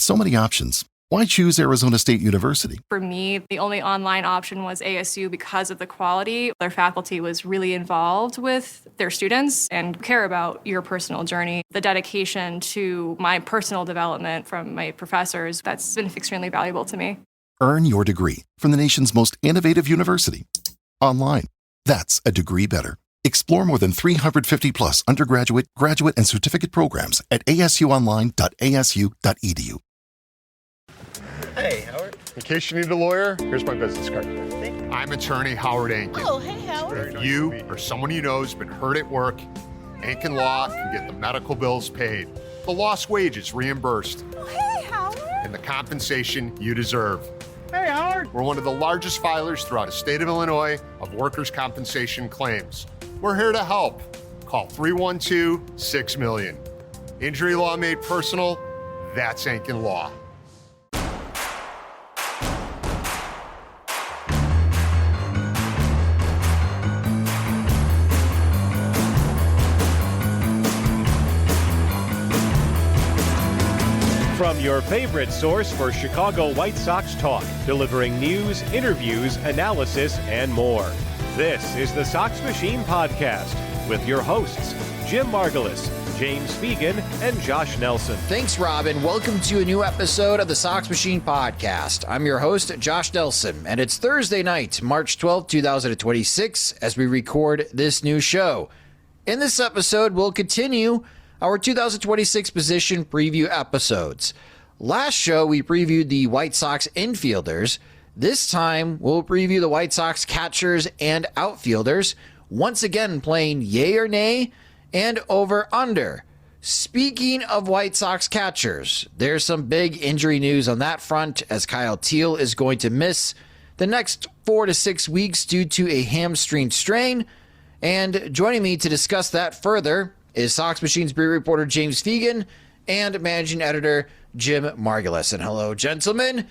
With so many options, why choose Arizona State University? For me, the only online option was ASU because of the quality. Their faculty was really involved with their students and care about your personal journey. The dedication to my personal development from my professors, that's been extremely valuable to me. Earn your degree from the nation's most innovative university. Online. That's a degree better. Explore more than 350 plus undergraduate, graduate, and certificate programs at asuonline.asu.edu. Hey, Howard. In case you need a lawyer, here's my business card. I'm attorney Howard Ankin. Oh, hey, Howard. If you or someone you know has been hurt at work, Ankin Law can get the medical bills paid, the lost wages reimbursed, Oh, hey, Howard. and the compensation you deserve. Hey, Howard. We're one of the largest filers throughout the state of Illinois of workers' compensation claims. We're here to help. Call 312-6-million. Injury law made personal, that's Ankin Law. From your favorite source for Chicago White Sox talk, delivering news, interviews, analysis, and more. This is the Sox Machine Podcast with your hosts, Jim Margulis, James Fegan, and Josh Nelson. Thanks, Robin. Welcome to a new episode of the Sox Machine Podcast. I'm your host, Josh Nelson, and it's Thursday night, March 12th, 2026, as we record this new show. In this episode, we'll continue our 2026 position preview episodes. Last show, we previewed the White Sox infielders. This time, we'll preview the White Sox catchers and outfielders, once again playing yay or nay and over-under. Speaking of White Sox catchers, there's some big injury news on that front, as Kyle Teel is going to miss the next 4 to 6 weeks due to a hamstring strain. And joining me to discuss that further is Sox Machine's beat reporter James Fegan and managing editor Jim Margulis. And hello, gentlemen.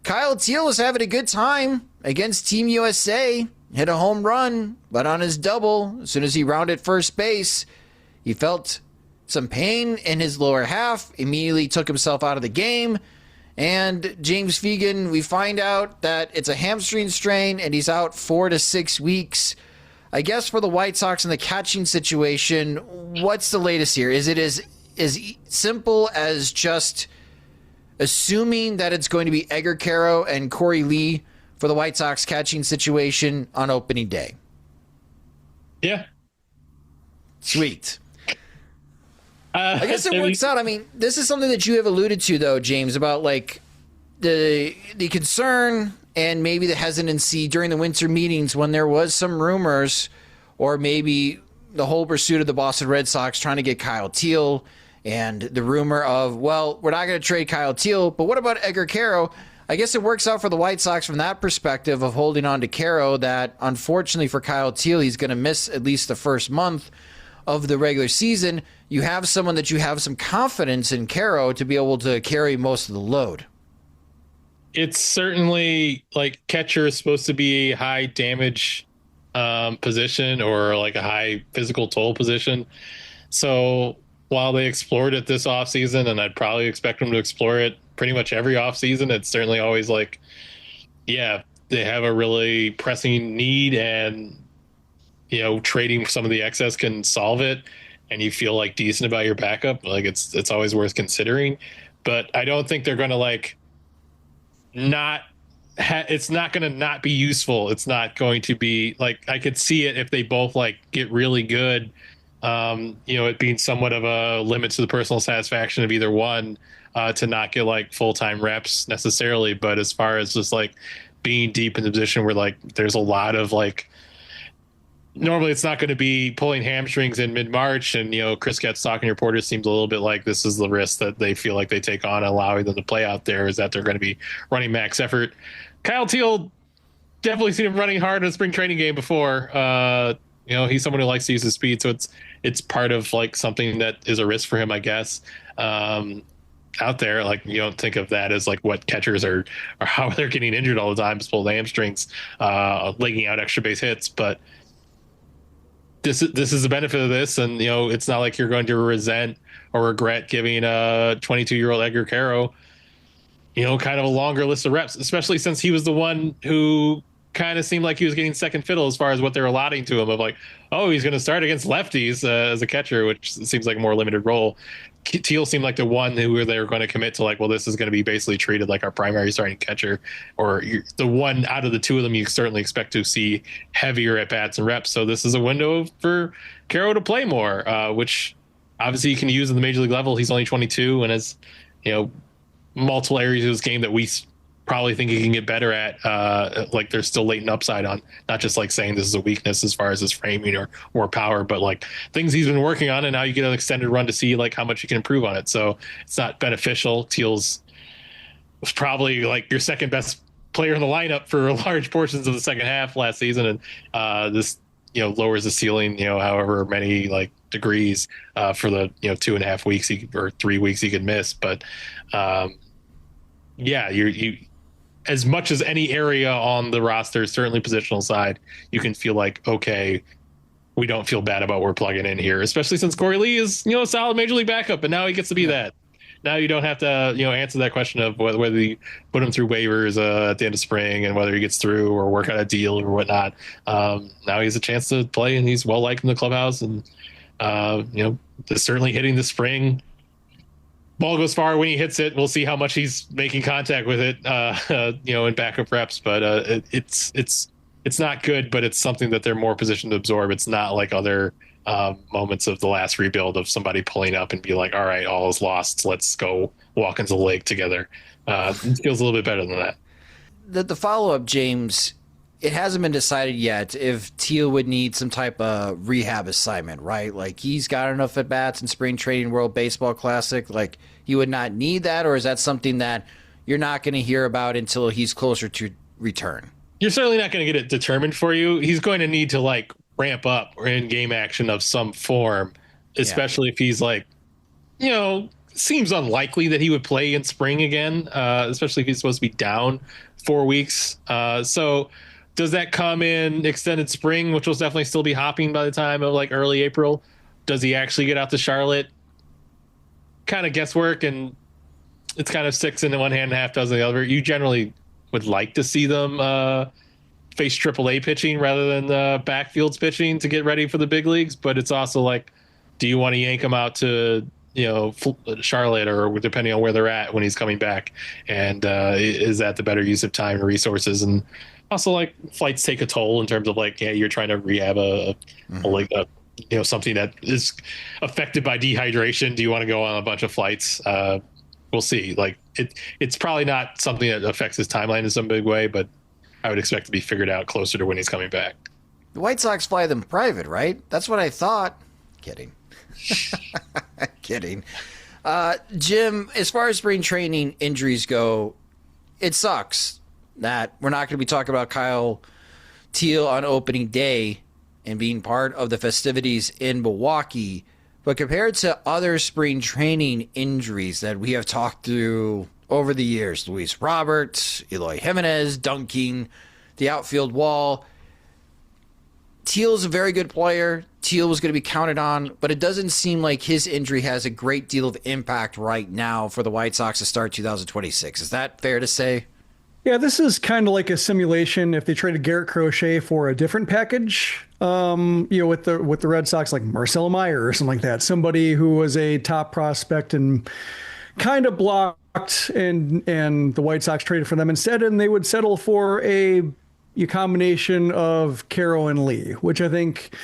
Kyle Teel is having a good time against Team USA. Hit a home run, but on his double, as soon as he rounded first base, he felt some pain in his lower half, immediately took himself out of the game. And James Fegan, we find out that it's a hamstring strain and he's out 4 to 6 weeks. I guess for the White Sox in the catching situation, what's the latest here? Is it as simple as just assuming that it's going to be Edgar Caro and Corey Lee for the White Sox catching situation on opening day? Yeah. Sweet. I guess it works out. I mean, this is something that you have alluded to, though, James, about like the concern and maybe the hesitancy during the winter meetings when there was some rumors, or maybe the whole pursuit of the Boston Red Sox trying to get Kyle Teel, and the rumor of, well, we're not going to trade Kyle Teel, but what about Edgar Caro? I guess it works out for the White Sox from that perspective of holding on to Caro, that unfortunately for Kyle Teel, he's going to miss at least the first month of the regular season. You have someone that you have some confidence in, Caro, to be able to carry most of the load. It's certainly like catcher is supposed to be a high damage position, or like a high physical toll position. So while they explored it this offseason, and I'd probably expect them to explore it pretty much every offseason, it's certainly always like, yeah, they have a really pressing need, and, you know, trading some of the excess can solve it, and you feel like decent about your backup. Like it's always worth considering. But I don't think they're going to like it's not going to not be useful. It's not going to be like, I could see it if they both like get really good, it being somewhat of a limit to the personal satisfaction of either one, to not get like full-time reps necessarily. But as far as just like being deep in the position where like there's a lot of like, normally it's not going to be pulling hamstrings in mid-March, and Chris Getz talking to reporters seems a little bit like this is the risk that they feel like they take on allowing them to play out there, is that they're going to be running max effort. Kyle Teel, definitely seen him running hard in a spring training game before. He's someone who likes to use his speed, so it's part of like something that is a risk for him, I guess. Out there, like, you don't think of that as like what catchers are or how they're getting injured all the time, just pulled hamstrings, legging out extra base hits, but this is the benefit of this, and it's not like you're going to resent or regret giving a 22-year-old Edgar Caro kind of a longer list of reps, especially since he was the one who kind of seemed like he was getting second fiddle as far as what they're allotting to him of like, oh, he's going to start against lefties as a catcher, which seems like a more limited role. Teel seemed like the one who they were going to commit to, like, well, this is going to be basically treated like our primary starting catcher, or the one out of the two of them you certainly expect to see heavier at bats and reps. So this is a window for Caro to play more, which obviously you can use at the major league level. He's only 22 and has, multiple areas of his game that we probably think he can get better at. Like there's still latent upside on, not just like saying this is a weakness as far as his framing or power, but like things he's been working on. And now you get an extended run to see like how much you can improve on it. So it's not beneficial. Teal's was probably like your second best player in the lineup for large portions of the second half last season. And this, lowers the ceiling, however many like degrees for the, 2.5 weeks or 3 weeks he could miss. But you as much as any area on the roster, certainly positional side, you can feel like, okay, we don't feel bad about what we're plugging in here, especially since Corey Lee is, a solid major league backup, and now he gets to be that. Now you don't have to, answer that question of whether you put him through waivers at the end of spring and whether he gets through or work out a deal or whatnot. Now he has a chance to play, and he's well liked in the clubhouse, and certainly hitting the spring. Ball goes far when he hits it. We'll see how much he's making contact with it, in backup reps. But it's not good, but it's something that they're more positioned to absorb. It's not like other moments of the last rebuild of somebody pulling up and be like, all right, all is lost. Let's go walk into the lake together. It feels a little bit better than that. The follow-up, James, it hasn't been decided yet if Teel would need some type of rehab assignment, right? Like he's got enough at bats in spring training, World Baseball Classic. Like he would not need that, or is that something that you're not going to hear about until he's closer to return? You're certainly not going to get it determined for you. He's going to need to like ramp up or in game action of some form, especially if he's like, seems unlikely that he would play in spring again, especially if he's supposed to be down 4 weeks. So does that come in extended spring, which will definitely still be hopping by the time of like early April? Does he actually get out to Charlotte? Kind of guesswork, and it's kind of 6 in one hand and half dozen in the other. You generally would like to see them face AAA pitching rather than backfields pitching to get ready for the big leagues. But it's also like, do you want to yank him out to Charlotte, or depending on where they're at when he's coming back? And is that the better use of time and resources? And also, like, flights take a toll in terms of like, you're trying to rehab something that is affected by dehydration. Do you want to go on a bunch of flights? We'll see. Like it's probably not something that affects his timeline in some big way, but I would expect to be figured out closer to when he's coming back. The White Sox fly them private, right? That's what I thought. Kidding. Kidding. Jim, as far as spring training injuries go, it sucks that we're not going to be talking about Kyle Teel on opening day and being part of the festivities in Milwaukee. But compared to other spring training injuries that we have talked through over the years, Luis Roberts, Eloy Jimenez, dunking the outfield wall, Teel is a very good player. Teel was going to be counted on, but it doesn't seem like his injury has a great deal of impact right now for the White Sox to start 2026. Is that fair to say? Yeah, this is kind of like a simulation if they traded Garrett Crochet for a different package, with the Red Sox, like Marcelo Meyer or something like that, somebody who was a top prospect and kind of blocked, and the White Sox traded for them instead, and they would settle for a combination of Caro and Lee, which I think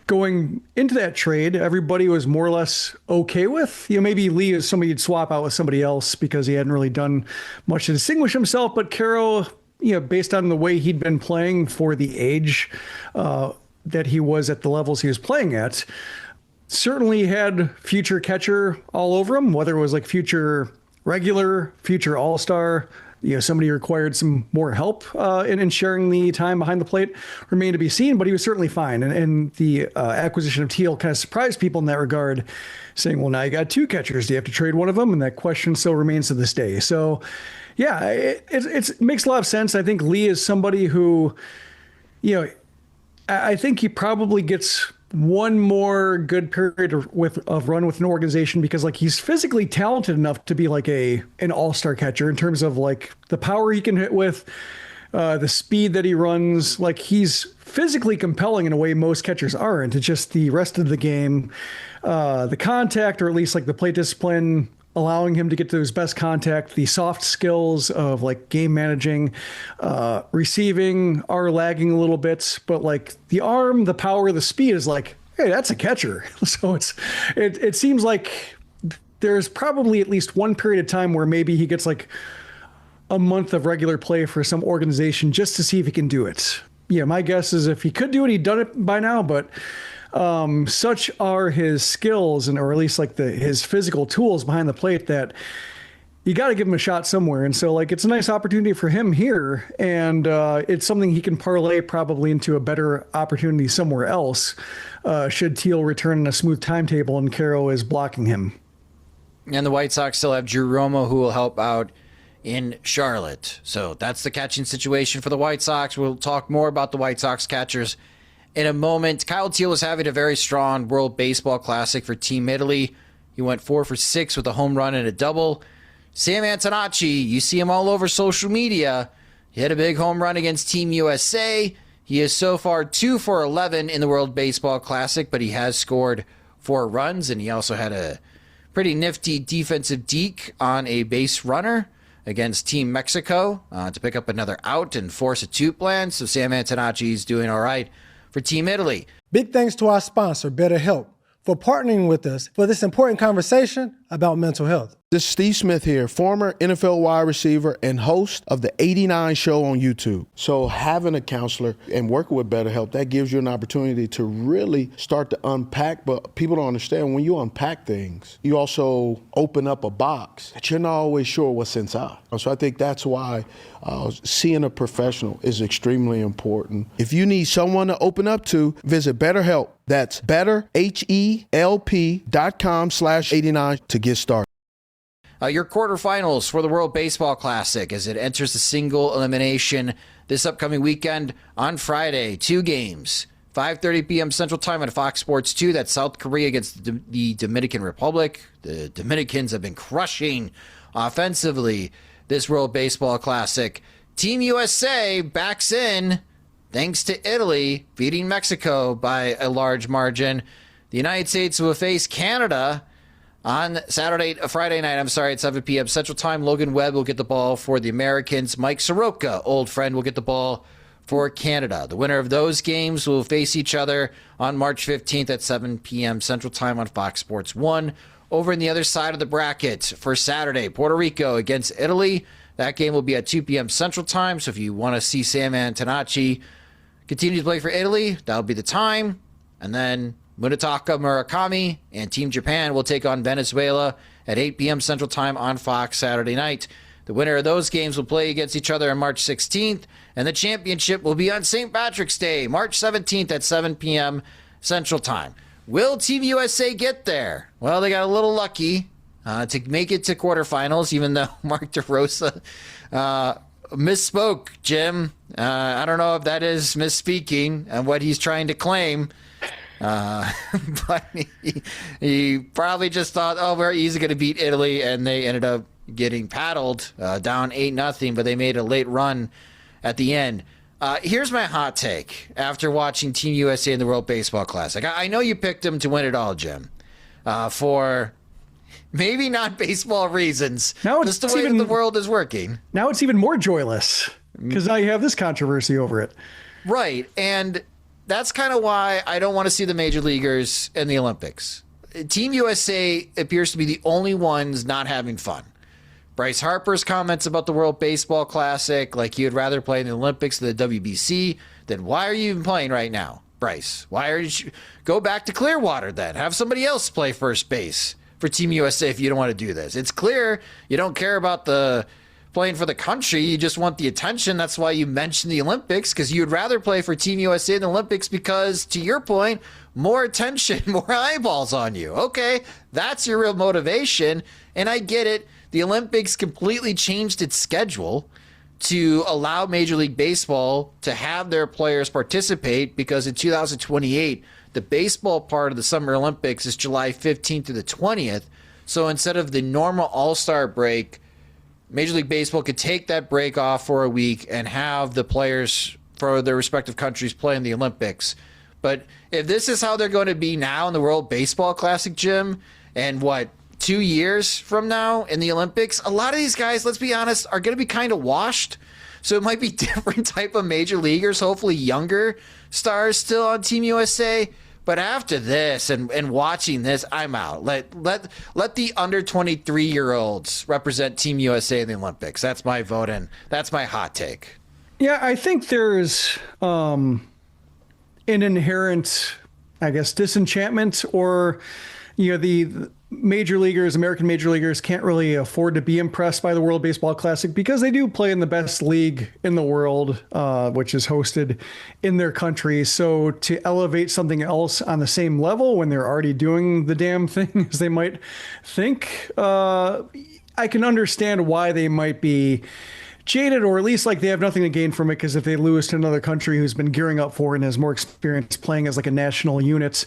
going into that trade, everybody was more or less okay with. Maybe Lee is somebody you'd swap out with somebody else because he hadn't really done much to distinguish himself. But Caro, based on the way he'd been playing for the age that he was at the levels he was playing at, certainly had future catcher all over him, whether it was like future regular, future all-star, somebody who required some more help in sharing the time behind the plate remained to be seen, but he was certainly fine. And the acquisition of Teel kind of surprised people in that regard, saying, well, now you got two catchers. Do you have to trade one of them? And that question still remains to this day. So, yeah, it makes a lot of sense. I think Lee is somebody who, I think he probably gets one more good period of run with an organization, because like he's physically talented enough to be like an all-star catcher in terms of like the power he can hit with, the speed that he runs. Like he's physically compelling in a way most catchers aren't. It's just the rest of the game, the contact, or at least like the plate discipline, allowing him to get to his best contact, the soft skills of like game managing, receiving are lagging a little bit, but like the arm, the power, the speed is like, hey, that's a catcher. So it seems like there's probably at least one period of time where maybe he gets like a month of regular play for some organization just to see if he can do it. Yeah, my guess is if he could do it, he'd done it by now, but such are his skills, or at least like his physical tools behind the plate, that you got to give him a shot somewhere. And so like, it's a nice opportunity for him here. And it's something he can parlay probably into a better opportunity somewhere else, should Teel return in a smooth timetable and Caro is blocking him. And the White Sox still have Drew Romo, who will help out in Charlotte. So that's the catching situation for the White Sox. We'll talk more about the White Sox catchers in a moment. Kyle Teel was having a very strong World Baseball Classic for Team Italy. He went 4 for 6 with a home run and a double. Sam Antonacci, you see him all over social media. He had a big home run against Team USA. He is so far 2 for 11 in the World Baseball Classic, but he has scored 4 runs, and he also had a pretty nifty defensive deke on a base runner against Team Mexico to pick up another out and force a 2-plan. So Sam Antonacci is doing all right for Team Italy. Big thanks to our sponsor, BetterHelp, for partnering with us for this important conversation about mental health. This is Steve Smith here, former NFL wide receiver and host of the 89 show on YouTube. So having a counselor and working with BetterHelp, that gives you an opportunity to really start to unpack. But people don't understand, when you unpack things, you also open up a box that you're not always sure what's inside. So I think that's why seeing a professional is extremely important. If you need someone to open up to, visit BetterHelp. That's betterhelp.com/89 to get started. Your quarterfinals for the World Baseball Classic as it enters the single elimination this upcoming weekend on Friday. 2 games, 5:30 p.m. Central Time on Fox Sports 2. That's South Korea against the Dominican Republic. The Dominicans have been crushing offensively this World Baseball Classic. Team USA backs in thanks to Italy beating Mexico by a large margin. The United States will face Canada on Friday night, at 7 p.m. Central Time. Logan Webb will get the ball for the Americans. Mike Soroka, old friend, will get the ball for Canada. The winner of those games will face each other on March 15th at 7 p.m. Central Time on Fox Sports 1. Over on the other side of the bracket for Saturday, Puerto Rico against Italy. That game will be at 2 p.m. Central Time, so if you want to see Sam Antonacci continue to play for Italy, that'll be the time. And then Munetaka Murakami and Team Japan will take on Venezuela at 8 p.m. Central Time on Fox Saturday night. The winner of those games will play against each other on March 16th, and the championship will be on St. Patrick's Day, March 17th at 7 p.m. Central Time. Will Team USA get there? Well, they got a little lucky to make it to quarterfinals, even though Mark DeRosa misspoke, Jim. I don't know if that is misspeaking and what he's trying to claim. But he probably just thought, we're easy going to beat Italy, and they ended up getting paddled down 8-0, but they made a late run at the end. Here's my hot take after watching Team USA in the World Baseball Classic. I know you picked them to win it all, Jim, for maybe not baseball reasons. Now just the way that the world is working. Now it's even more joyless because now you have this controversy over it. Right, and that's kind of why I don't want to see the major leaguers in the Olympics. Team USA appears to be the only ones not having fun. Bryce Harper's comments about the World Baseball Classic, like you'd rather play in the Olympics than the WBC, then why are you even playing right now, Bryce? Why are you go back to Clearwater then? Have somebody else play first base for Team USA if you don't want to do this. It's clear you don't care about the playing for the country. You just want the attention. That's why you mentioned the Olympics, because you'd rather play for Team USA in the Olympics because, to your point, more attention, more eyeballs on you. Okay, that's your real motivation, and I get it. The Olympics completely changed its schedule to allow Major League Baseball to have their players participate because in 2028, The baseball part of the Summer Olympics is July 15th to the 20th. So instead of the normal All-Star break, Major League Baseball could take that break off for a week and have the players for their respective countries play in the Olympics. But if this is how they're going to be now in the World Baseball Classic, Jim, and 2 years from now in the Olympics, a lot of these guys, let's be honest, are going to be kind of washed. So it might be different type of major leaguers, hopefully younger stars still on Team USA. But after this and watching this, I'm out. Let the under 23-year-olds represent Team USA in the Olympics. That's my vote, and that's my hot take. Yeah, I think there's an inherent, I guess, disenchantment, or the major leaguers, American major leaguers, can't really afford to be impressed by the World Baseball Classic because they do play in the best league in the world, which is hosted in their country. So to elevate something else on the same level when they're already doing the damn thing as they might think, I can understand why they might be jaded, or at least like they have nothing to gain from it, because if they lose to another country who's been gearing up for and has more experience playing as like a national unit,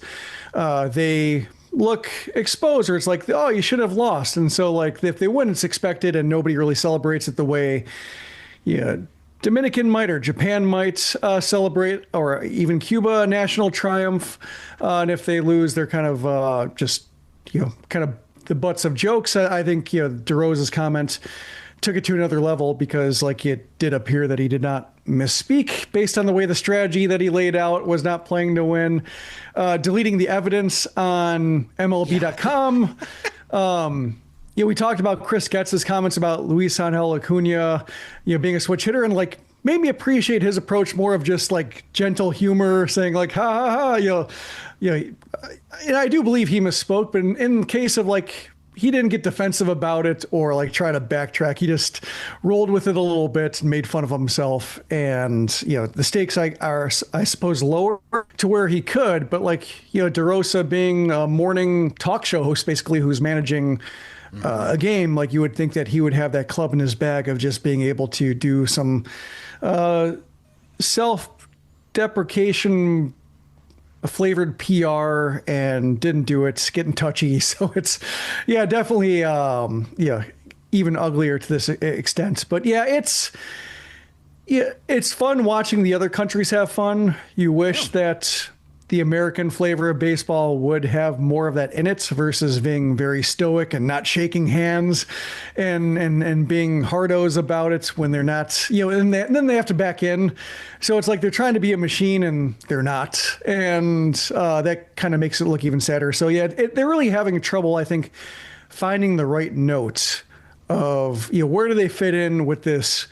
they look exposed, or it's like, oh, you should have lost. And so like if they win, it's expected, and nobody really celebrates it the way Dominican might or Japan might celebrate, or even Cuba, a national triumph. And if they lose, they're kind of just kind of the butts of jokes. I think DeRosa's comment took it to another level, because like it did appear that he did not misspeak based on the way the strategy that he laid out was not playing to win, deleting the evidence on MLB.com. We talked about Chris Getz's comments about Luis Angel Acuna, being a switch hitter, and like made me appreciate his approach more of just like gentle humor, saying like, ha ha ha, and I do believe he misspoke, but in the case of like, he didn't get defensive about it or like try to backtrack. He just rolled with it a little bit and made fun of himself. And, the stakes are, I suppose, lower to where he could. But like, DeRosa being a morning talk show host, basically, who's managing a game, like you would think that he would have that club in his bag of just being able to do some self-deprecation flavored PR, and didn't do it, getting touchy. So it's, definitely, even uglier to this extent. But it's fun watching the other countries have fun. You wish that the American flavor of baseball would have more of that in it, versus being very stoic and not shaking hands and being hardos about it when they're not, and then they have to back in. So it's like they're trying to be a machine and they're not. And that kind of makes it look even sadder. So they're really having trouble, I think, finding the right note of, where do they fit in with this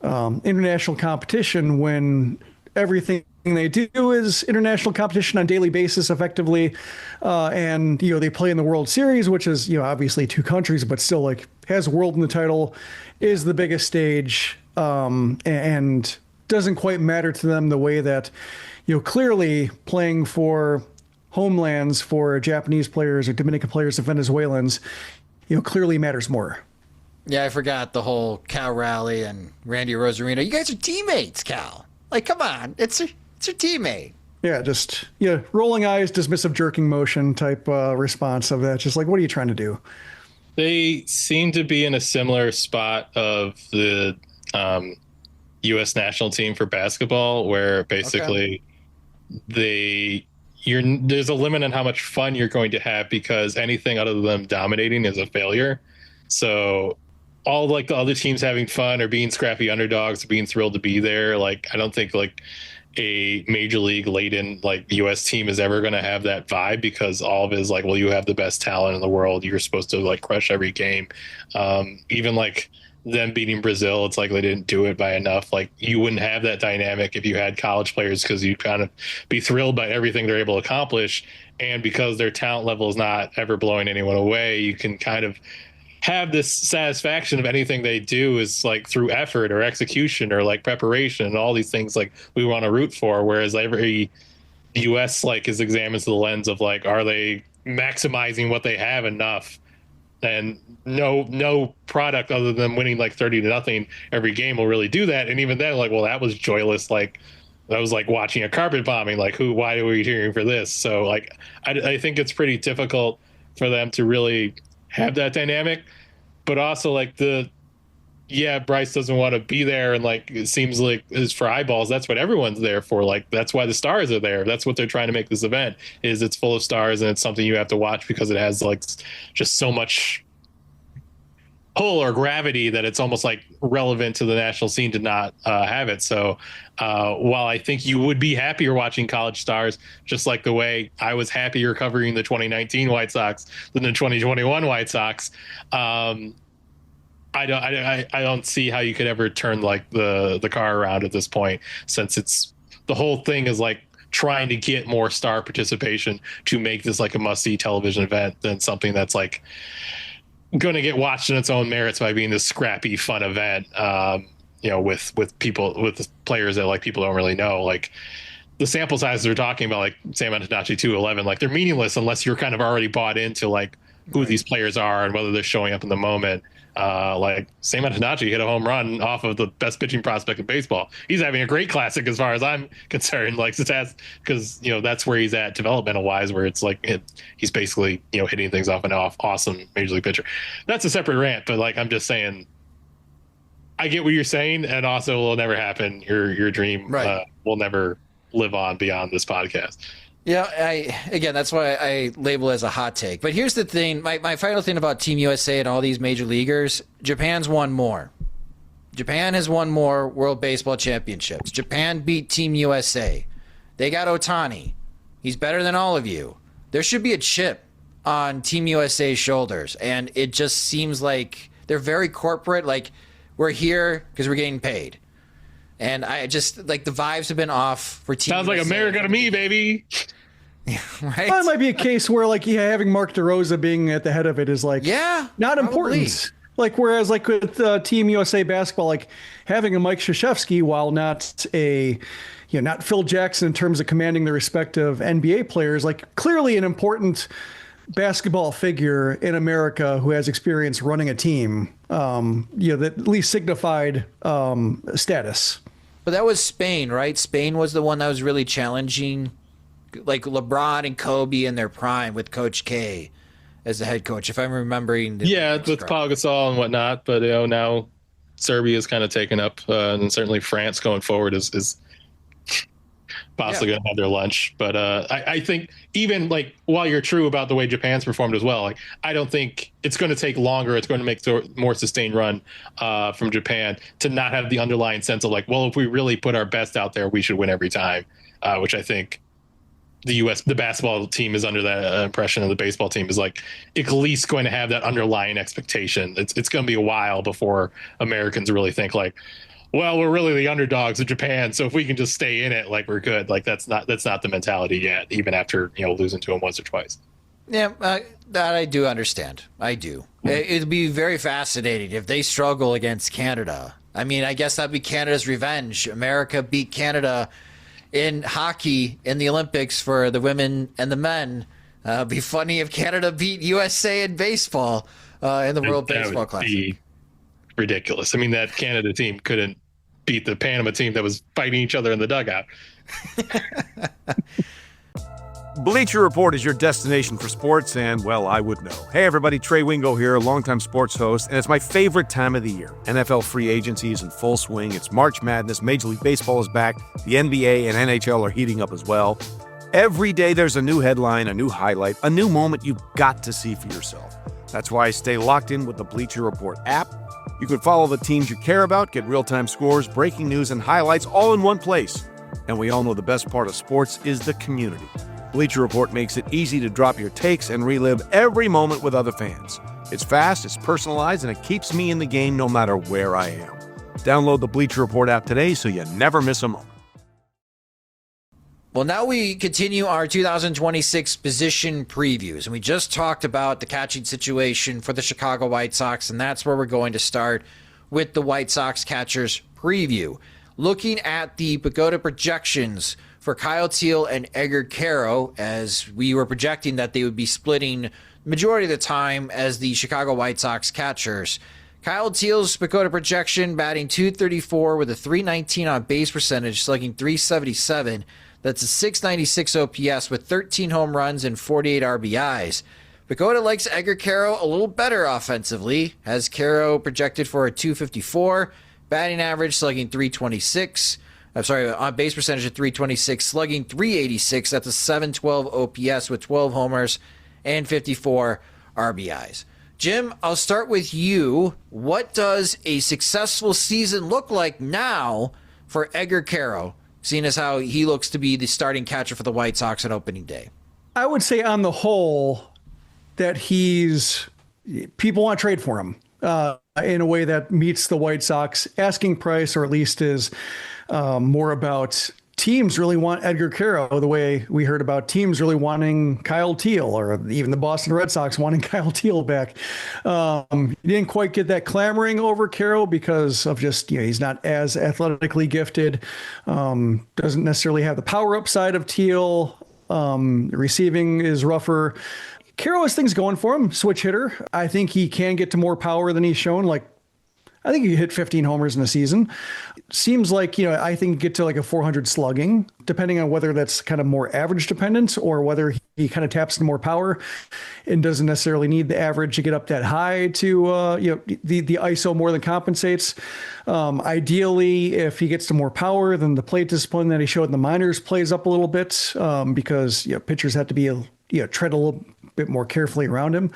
international competition, when everything they do is international competition on a daily basis, effectively. And, they play in the World Series, which is, obviously two countries, but still like has world in the title, is the biggest stage, and doesn't quite matter to them the way that, clearly playing for homelands for Japanese players or Dominican players or Venezuelans, clearly matters more. Yeah, I forgot the whole Cal rally and Randy Rosarino. You guys are teammates, Cal. Like, come on. It's your teammate. Yeah, just, rolling eyes, dismissive jerking motion type response of that. Just like, what are you trying to do? They seem to be in a similar spot of the U.S. national team for basketball, where basically there's a limit on how much fun you're going to have, because anything other than them dominating is a failure. So all like the other teams having fun or being scrappy underdogs, being thrilled to be there, like I don't think like a major league laden like U.S. team is ever going to have that vibe, because all of it is like, well, you have the best talent in the world, you're supposed to like crush every game. Even like them beating Brazil, it's like they didn't do it by enough. Like you wouldn't have that dynamic if you had college players, because you'd kind of be thrilled by everything they're able to accomplish, and because their talent level is not ever blowing anyone away, you can kind of have this satisfaction of anything they do is like through effort or execution or like preparation and all these things like we want to root for. Whereas every US like is examined through the lens of like, are they maximizing what they have enough? And no product other than winning like 30-0 every game will really do that. And even then, like, well, that was joyless. Like that was like watching a carpet bombing. Like, why are we cheering for this? So like, I think it's pretty difficult for them to really have that dynamic, but also like Bryce doesn't want to be there. And like, it seems like it's for eyeballs. That's what everyone's there for. Like, that's why the stars are there. That's what they're trying to make this event is. It's full of stars and it's something you have to watch because it has like just so much pull or gravity that it's almost like relevant to the national scene to not have it. So while I think you would be happier watching college stars, just like the way I was happier covering the 2019 White Sox than the 2021 White Sox, I don't see how you could ever turn like the car around at this point, since it's the whole thing is like trying to get more star participation to make this like a must-see television event than something that's like going to get watched in its own merits by being this scrappy, fun event, with players that like people don't really know. Like the sample sizes they're talking about, like Sam Antonucci 211, like they're meaningless unless you're kind of already bought into like who these players are and whether they're showing up in the moment. Like Sam Antonucci hit a home run off of the best pitching prospect in baseball. He's having a great classic as far as I'm concerned. Like that's because that's where he's at developmental wise, where it's like he's basically hitting things off and off. Awesome major league pitcher. That's a separate rant, but like I'm just saying, I get what you're saying, and also will never happen. Your dream will never live on beyond this podcast. Yeah, again, that's why I label it as a hot take. But here's the thing. My final thing about Team USA and all these major leaguers, Japan's won more. Japan has won more World Baseball Championships. Japan beat Team USA. They got Ohtani. He's better than all of you. There should be a chip on Team USA's shoulders. And it just seems like they're very corporate. Like, we're here because we're getting paid. And I just, like, the vibes have been off for Team Sounds USA. like America to me, baby. Right? Well, it might be a case where, like, having Mark DeRosa being at the head of it is, like, not important. Like, whereas, like, with Team USA basketball, like, having a Mike Krzyzewski, while not not Phil Jackson in terms of commanding the respect of NBA players, like, clearly an important basketball figure in America who has experience running a team, that at least signified status. But that was Spain, right? Spain was the one that was really challenging, like LeBron and Kobe in their prime with Coach K as the head coach, if I'm remembering. With Paul Gasol and whatnot. But now Serbia is kind of taken up, and certainly France going forward is possibly going to have their lunch. But I think even like while you're true about the way Japan's performed as well, like I don't think it's going to take longer. It's going to make a more sustained run from Japan to not have the underlying sense of like, well, if we really put our best out there, we should win every time, which I think the basketball team is under that impression, and the baseball team is like at least going to have that underlying expectation. It's going to be a while before Americans really think like, well, we're really the underdogs of Japan, so if we can just stay in it, like we're good. Like that's not the mentality yet, even after losing to them once or twice. Yeah, that I do understand. I do. It'd be very fascinating if they struggle against Canada. I mean, I guess that'd be Canada's revenge. America beat Canada in hockey in the Olympics for the women and the men. It'd be funny if Canada beat USA in baseball in the World Baseball Classic. Be ridiculous. I mean, that Canada team couldn't beat the Panama team that was fighting each other in the dugout. Bleacher Report is your destination for sports, and, well, I would know. Hey, everybody, Trey Wingo here, longtime sports host, and it's my favorite time of the year. NFL free agency is in full swing. It's March Madness. Major League Baseball is back. The NBA and NHL are heating up as well. Every day there's a new headline, a new highlight, a new moment you've got to see for yourself. That's why I stay locked in with the Bleacher Report app. You can follow the teams you care about, get real-time scores, breaking news, and highlights all in one place. And we all know the best part of sports is the community. Bleacher Report makes it easy to drop your takes and relive every moment with other fans. It's fast, it's personalized, and it keeps me in the game no matter where I am. Download the Bleacher Report app today so you never miss a moment. Well, now we continue our 2026 position previews, and we just talked about the catching situation for the Chicago White Sox, and that's where we're going to start with the White Sox catchers preview. Looking at the Pagoda projections for Kyle Teel and Edgar Caro, as we were projecting that they would be splitting majority of the time as the Chicago White Sox catchers. Kyle Teel's Dakota projection, batting .234 with a .319 on base percentage, slugging .377. That's a .696 OPS with 13 home runs and 48 RBIs. Dakota likes Edgar Caro a little better offensively, has Caro projected for a .254, batting average slugging .326. I'm sorry, on base percentage of .326, slugging .386. That's a .712 OPS with 12 homers and 54 RBIs. Jim, I'll start with you. What does a successful season look like now for Edgar Caro, seeing as how he looks to be the starting catcher for the White Sox on opening day? I would say on the whole that people want to trade for him in a way that meets the White Sox asking price, or at least is more about teams really want Edgar Caro the way we heard about teams really wanting Kyle Teel, or even the Boston Red Sox wanting Kyle Teel back. You didn't quite get that clamoring over Caro because of just, he's not as athletically gifted, doesn't necessarily have the power upside of Teel. Receiving is rougher. Caro has things going for him, switch hitter. I think he can get to more power than he's shown. I think he hit 15 homers in a season. Seems like, I think get to a 400 slugging, depending on whether that's kind of more average dependent or whether he kind of taps into more power and doesn't necessarily need the average to get up that high to, the ISO more than compensates. Ideally, if he gets to more power, then the plate discipline that he showed in the minors plays up a little bit because, pitchers have to be, tread a little bit more carefully around him.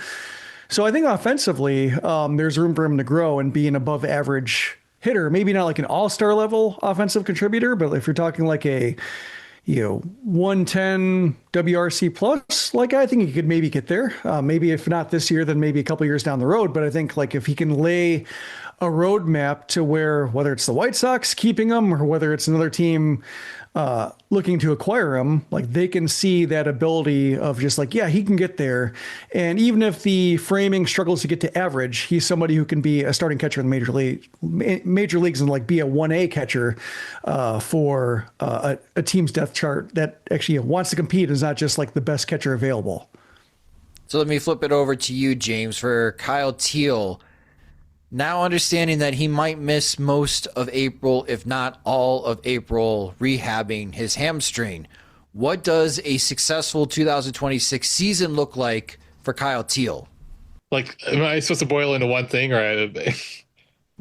So I think offensively, there's room for him to grow and be an above average hitter. Maybe not like an all-star level offensive contributor, but if you're talking like a, 110 WRC plus, I think he could maybe get there. Maybe if not this year, then maybe a couple years down the road. But I think if he can lay a roadmap to where, whether it's the White Sox keeping him or whether it's another team looking to acquire him, they can see that ability of just he can get there. And even if the framing struggles to get to average, he's somebody who can be a starting catcher in the major leagues and be a 1A catcher for a team's depth chart that actually wants to compete, is not just the best catcher available. So let me flip it over to you, James, for Kyle Teel. Now understanding that he might miss most of April, if not all of April, rehabbing his hamstring, what does a successful 2026 season look like for Kyle Teel? Am I supposed to boil into one thing, or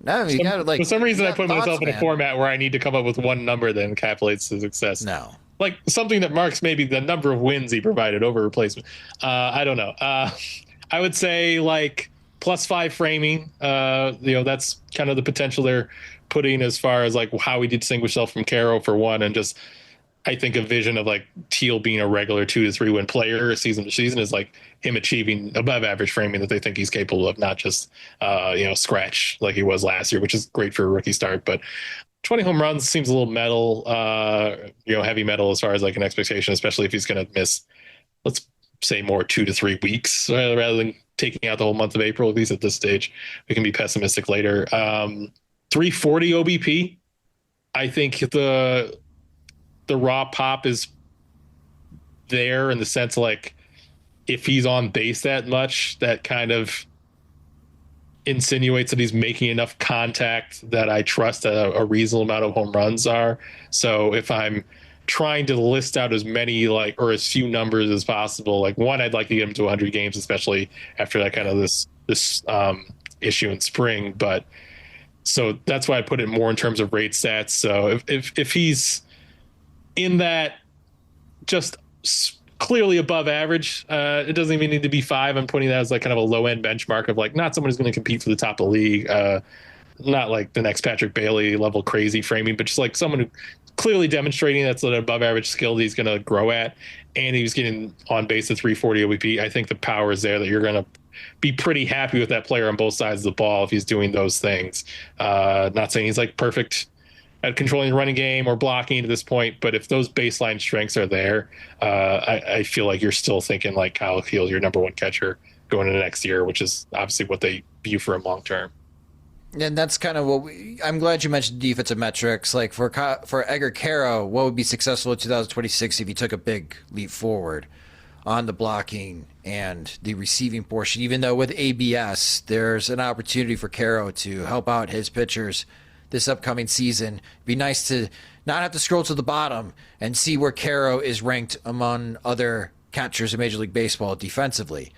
no? You got to for some reason I put myself in a format where I need to come up with one number that encapsulates the success. No, something that marks maybe the number of wins he provided over replacement. I don't know. I would say +5 framing. That's kind of the potential they're putting as far as how he distinguished himself from Caro for one, and just I think a vision of Teel being a regular 2 to 3 win player season to season is him achieving above average framing that they think he's capable of, not just scratch like he was last year, which is great for a rookie start. But 20 home runs seems a little metal, heavy metal as far as an expectation, especially if he's going to miss, let's say, more 2 to 3 weeks rather than taking out the whole month of April. At least at this stage, we can be pessimistic later. 340 OBP. I think the raw pop is there in the sense if he's on base that much, that kind of insinuates that he's making enough contact that I trust that a reasonable amount of home runs are. So if I'm trying to list out as many or as few numbers as possible, one, I'd like to get him to 100 games, especially after that kind of this issue in spring. But so that's why I put it more in terms of rate stats. So if he's in that just clearly above average, it doesn't even need to be 5. I'm putting that as kind of a low end benchmark of not someone who's going to compete for the top of the league, not the next Patrick Bailey level crazy framing, but just someone who clearly demonstrating that's an above average skill that he's going to grow at, and he was getting on base at 340 OBP. I think the power is there that you're going to be pretty happy with that player on both sides of the ball if he's doing those things. Not saying he's perfect at controlling the running game or blocking at this point, but if those baseline strengths are there, I feel you're still thinking Kyle Teel, your number one catcher going into next year, which is obviously what they view for him long term. And that's kind of what I'm glad you mentioned defensive metrics. For Edgar Caro, what would be successful in 2026 if he took a big leap forward? on the blocking and the receiving portion, even though with ABS, there's an opportunity for Caro to help out his pitchers this upcoming season. It'd be nice to not have to scroll to the bottom and see where Caro is ranked among other catchers in Major League Baseball defensively.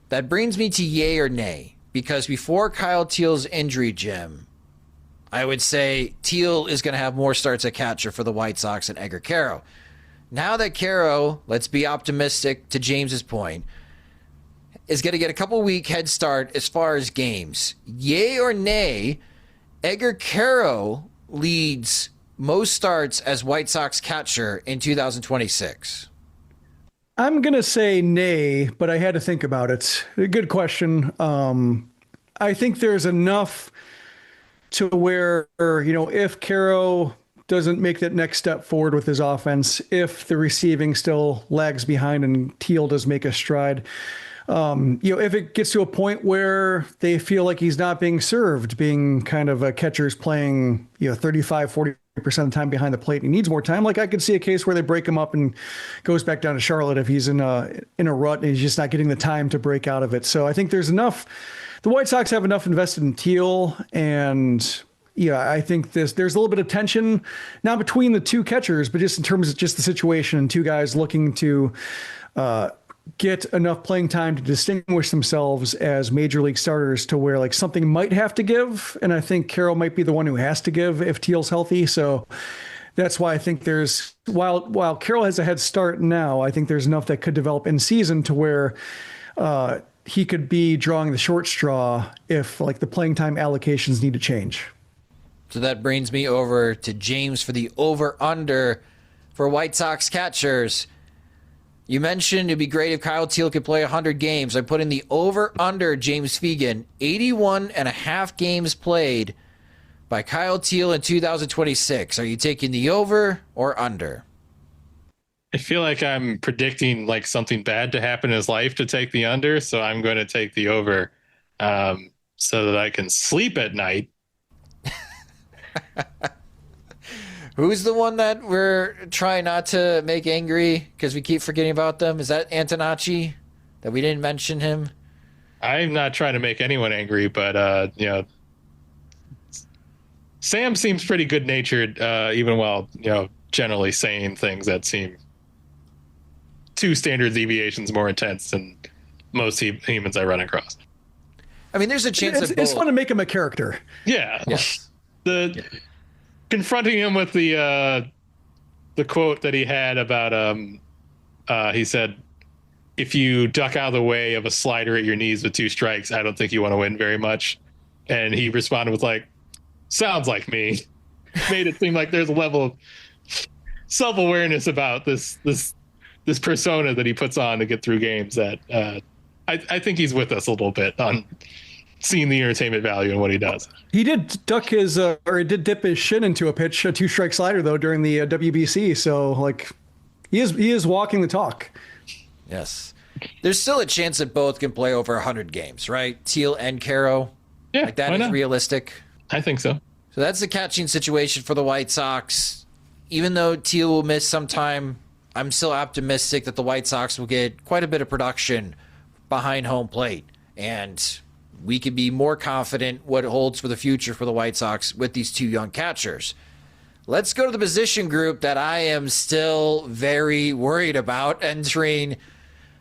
That brings me to yay or nay, because before Kyle Teel's injury, Jim, I would say Teel is going to have more starts at catcher for the White Sox than Edgar Caro. Now that Caro, let's be optimistic to James's point, is going to get a couple week head start as far as games. Yay or nay, Edgar Caro leads most starts as White Sox catcher in 2026. I'm going to say nay, but I had to think about it. Good question. I think there's enough to where, if Caro doesn't make that next step forward with his offense, if the receiving still lags behind and Teel does make a stride, if it gets to a point where they feel like he's not being served, being kind of a catcher's playing, 35, 40% of the time behind the plate, and he needs more time. Like I could see a case where they break him up and goes back down to Charlotte if he's in a rut and he's just not getting the time to break out of it. So I think there's enough. The White Sox have enough invested in Teel, and I think there's a little bit of tension not between the two catchers, but just in terms of just the situation and two guys looking to get enough playing time to distinguish themselves as major league starters to where like something might have to give. And I think Caro might be the one who has to give if Teel's healthy. So that's why I think there's, while Caro has a head start now, I think there's enough that could develop in season to where he could be drawing the short straw if like the playing time allocations need to change. So that brings me over to James for the over-under for White Sox catchers. You mentioned it'd be great if Kyle Teel could play 100 games. I put in the over-under, James Fegan, 81 and a half games played by Kyle Teel in 2026. Are you taking the over or under? I feel like I'm predicting like something bad to happen in his life to take the under, so I'm going to take the over so that I can sleep at night. Who's the one that we're trying not to make angry because we keep forgetting about them? Is that Antonacci that we didn't mention him? I'm not trying to make anyone angry, but Sam seems pretty good natured, even while generally saying things that seem 2 standard deviations more intense than most humans I run across. I mean, there's a chance it's fun to make him a character. Yeah. Yes. Confronting him with the quote that he had about he said, if you duck out of the way of a slider at your knees with 2 strikes, I don't think you want to win very much. And he responded with like, sounds like me. Made it seem like there's a level of self-awareness about this persona that he puts on to get through games that I think he's with us a little bit on seeing the entertainment value in what he does. He did duck his, or he did dip his shin into a pitch, a 2-strike slider though, during the WBC. So like he is walking the talk. Yes. There's still a chance that both can play over 100 games, right? Teel and Caro. Yeah. Like that is realistic. I think so. So that's the catching situation for the White Sox. Even though Teel will miss some time, I'm still optimistic that the White Sox will get quite a bit of production behind home plate. And we can be more confident what it holds for the future for the White Sox with these 2 young catchers. Let's go to the position group that I am still very worried about entering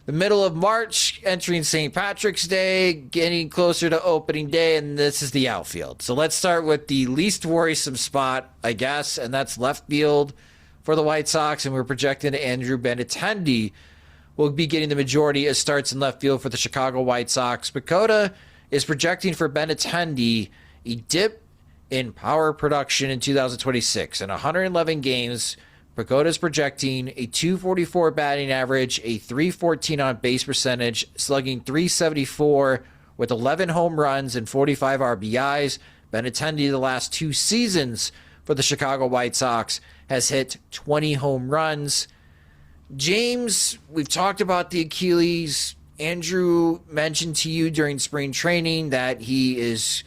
the middle of March, entering St. Patrick's Day, getting closer to opening day, and this is the outfield. So let's start with the least worrisome spot, I guess, and that's left field for the White Sox, and we're projecting Andrew Benintendi will be getting the majority of starts in left field for the Chicago White Sox. Bakota is projecting for Benintendi a dip in power production in 2026. In 111 games, Bakota is projecting a 244 batting average, a 314 on base percentage, slugging 374 with 11 home runs and 45 RBIs. Benintendi, the last 2 seasons for the Chicago White Sox, has hit 20 home runs. James, we've talked about the Achilles. Andrew mentioned to you during spring training that he is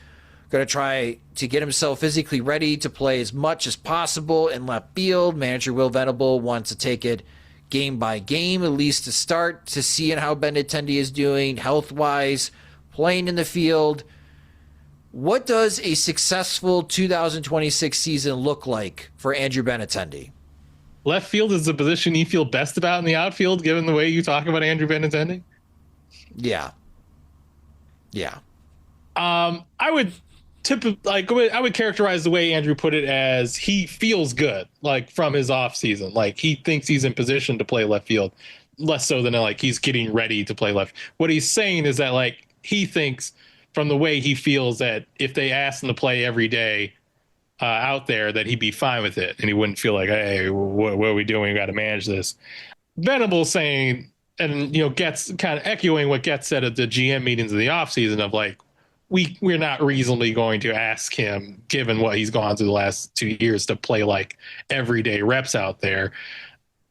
going to try to get himself physically ready to play as much as possible in left field. Manager Will Venable wants to take it game by game, at least to start, to seeing how Benintendi is doing health-wise, playing in the field. What does a successful 2026 season look like for Andrew Benintendi? Left field is the position you feel best about in the outfield, given the way you talk about Andrew Benintendi? Yeah. I would characterize the way Andrew put it as he feels good, like from his off season. Like he thinks he's in position to play left field, less so than like he's getting ready to play left. What he's saying is that like he thinks from the way he feels that if they asked him to play every day out there, that he'd be fine with it and he wouldn't feel like, hey, what are we doing? We got to manage this. Venables saying, and Getz kind of echoing what Getz said at the GM meetings in the offseason of like, we're not reasonably going to ask him, given what he's gone through the last 2 years, to play like everyday reps out there.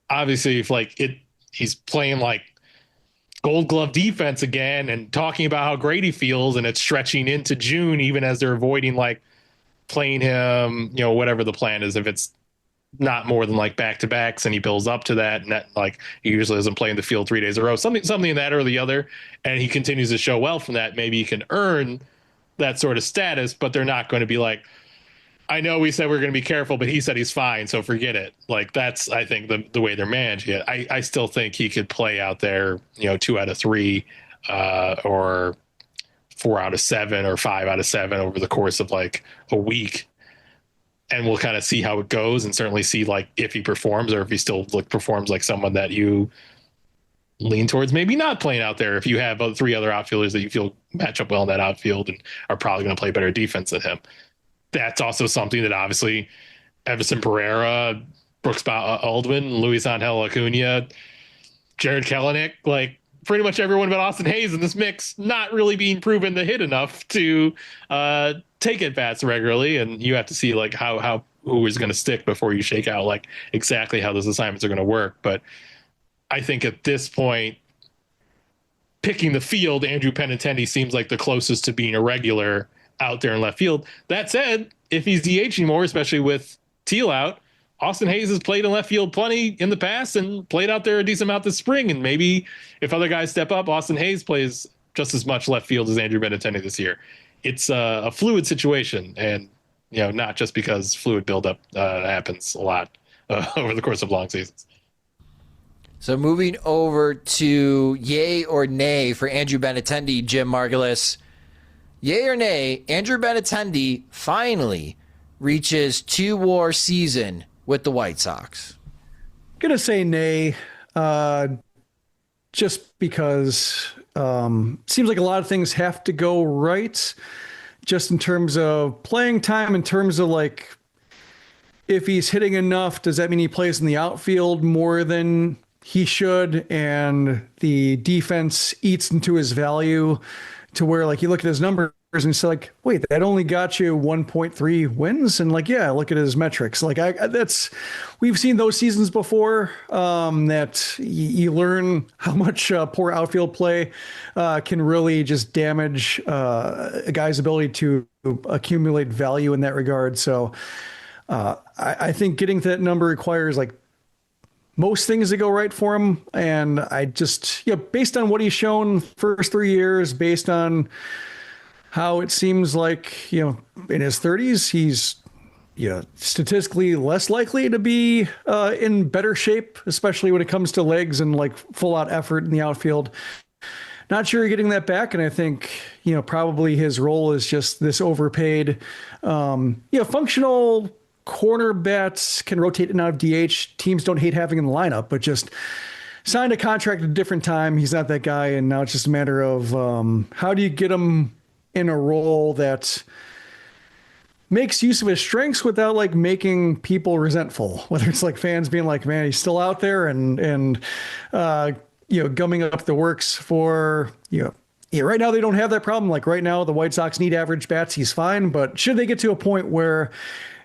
Obviously, if he's playing like Gold Glove defense again and talking about how great he feels, and it's stretching into June, even as they're avoiding like playing him, whatever the plan is, if it's not more than like back-to-backs and he builds up to that, and that like he usually doesn't play in the field 3 days in a row, something in that or the other, and he continues to show well from that, maybe he can earn that sort of status. But they're not going to be like, I know we said we're going to be careful, but he said he's fine, so forget it. Like that's, I think, the way they're managing it. I still think he could play out there 2 out of 3 or 4 out of 7 or 5 out of 7 over the course of like a week. And we'll kind of see how it goes, and certainly see like if he performs, or if he still performs like someone that you lean towards maybe not playing out there. If you have 3 other outfielders that you feel match up well in that outfield and are probably going to play better defense than him. That's also something that obviously Everson Pereira, Brooks Aldwin, Luis Angel Acuna, Jared Kelenic, like pretty much everyone but Austin Hayes in this mix, not really being proven to hit enough to take at bats regularly. And you have to see like who is going to stick before you shake out like exactly how those assignments are going to work. But I think at this point, picking the field, Andrew Benintendi seems like the closest to being a regular out there in left field. That said, if he's DHing more, especially with Teel out, Austin Hayes has played in left field plenty in the past and played out there a decent amount this spring. And maybe if other guys step up, Austin Hayes plays just as much left field as Andrew Benintendi this year. It's a fluid situation, and not just because fluid buildup happens a lot over the course of long seasons. So moving over to yay or nay for Andrew Benintendi, Jim Margulis. Yay or nay, Andrew Benintendi finally reaches 2-WAR season with the White Sox. Gonna say nay, just because seems like a lot of things have to go right, just in terms of playing time, in terms of like if he's hitting enough, does that mean he plays in the outfield more than he should, and the defense eats into his value to where like you look at his numbers and it's like, wait, that only got you 1.3 wins, and like, yeah, look at his metrics. Like we've seen those seasons before, that you learn how much poor outfield play can really just damage a guy's ability to accumulate value in that regard. So I think getting to that number requires like most things to go right for him. And I just, based on what he's shown first 3 years, based on how it seems like, in his 30s, he's, statistically less likely to be in better shape, especially when it comes to legs and like full out effort in the outfield. Not sure you're getting that back. And I think, probably his role is just this overpaid, functional corner bats can rotate in and out of DH. Teams don't hate having in the lineup, but just signed a contract at a different time. He's not that guy. And now it's just a matter of how do you get him in a role that makes use of his strengths without like making people resentful, whether it's like fans being like, man, he's still out there and gumming up the works for, right now they don't have that problem. Like right now the White Sox need average bats. He's fine. But should they get to a point where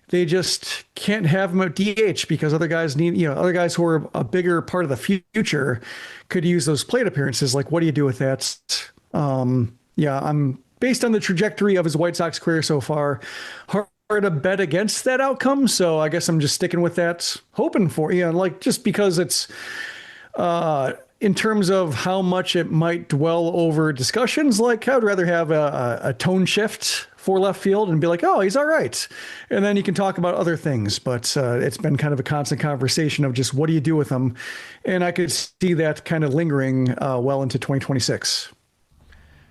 they just can't have him at DH because other guys need, other guys who are a bigger part of the future could use those plate appearances. Like, what do you do with that? I'm based on the trajectory of his White Sox career so far, hard to bet against that outcome. So I guess I'm just sticking with that, hoping for, just because it's In terms of how much it might dwell over discussions, like I would rather have a tone shift for left field and be like, oh, he's all right. And then you can talk about other things. But it's been kind of a constant conversation of just what do you do with him? And I could see that kind of lingering well into 2026.